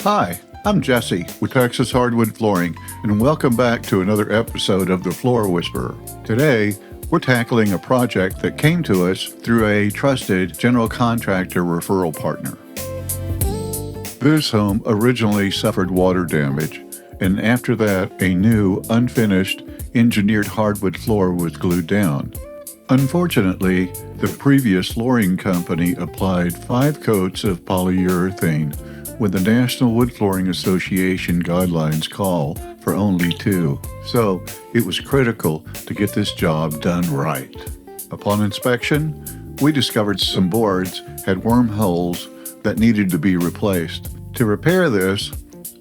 Hi, I'm Jesse with Texas Hardwood Flooring, and welcome back to another episode of The Floor Whisperer. Today, we're tackling a project that came to us through a trusted general contractor referral partner. This home originally suffered water damage, and after that, a new, unfinished, engineered hardwood floor was glued down. Unfortunately, the previous flooring company applied 5 coats of polyurethane when the National Wood Flooring Association guidelines call for only 2. So it was critical to get this job done right. Upon inspection, we discovered some boards had wormholes that needed to be replaced. To repair this,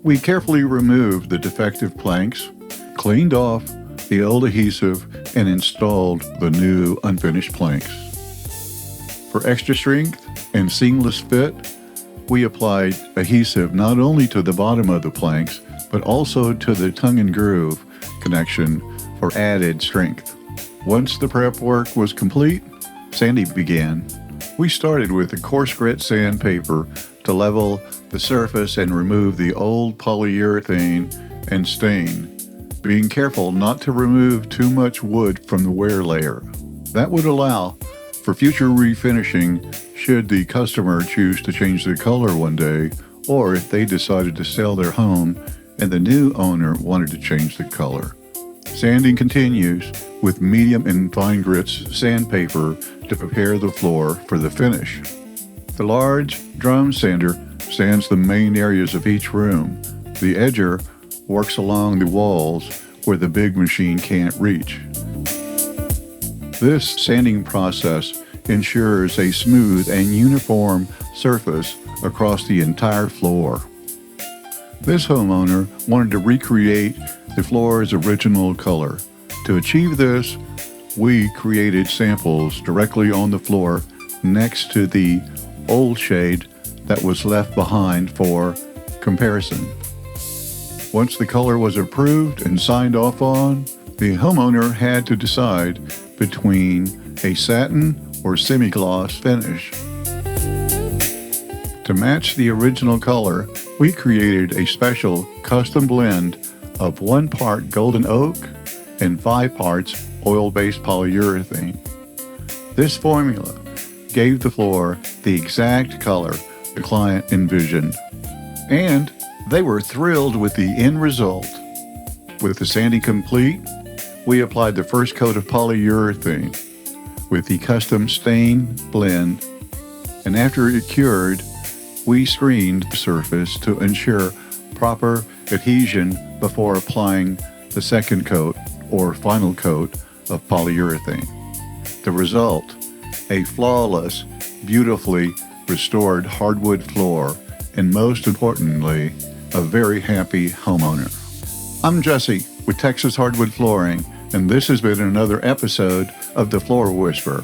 we carefully removed the defective planks, cleaned off the old adhesive, and installed the new unfinished planks. For extra strength and seamless fit, we applied adhesive not only to the bottom of the planks, but also to the tongue and groove connection for added strength. Once the prep work was complete, sanding began. We started with a coarse grit sandpaper to level the surface and remove the old polyurethane and stain, being careful not to remove too much wood from the wear layer. That would allow for future refinishing should the customer choose to change the color one day, or if they decided to sell their home and the new owner wanted to change the color. Sanding continues with medium and fine grits sandpaper to prepare the floor for the finish. The large drum sander sands the main areas of each room. The edger works along the walls where the big machine can't reach. This sanding process ensures a smooth and uniform surface across the entire floor. This homeowner wanted to recreate the floor's original color. To achieve this, we created samples directly on the floor next to the old shade that was left behind for comparison. Once the color was approved and signed off on, the homeowner had to decide between a satin or semi-gloss finish. To match the original color, we created a special custom blend of 1 part golden oak and 5 parts oil-based polyurethane. This formula gave the floor the exact color the client envisioned, and they were thrilled with the end result. With the sanding complete, we applied the first coat of polyurethane with the custom stain blend, and after it cured, we screened the surface to ensure proper adhesion before applying the second coat or final coat of polyurethane. The result, a flawless, beautifully restored hardwood floor, and most importantly, a very happy homeowner. I'm Jesse with Texas Hardwood Flooring, and this has been another episode of The Floor Whisperer.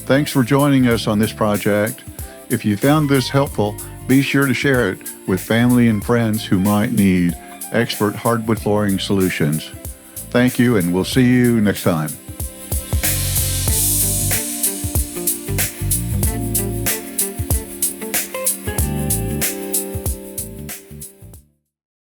Thanks for joining us on this project. If you found this helpful, be sure to share it with family and friends who might need expert hardwood flooring solutions. Thank you, and we'll see you next time.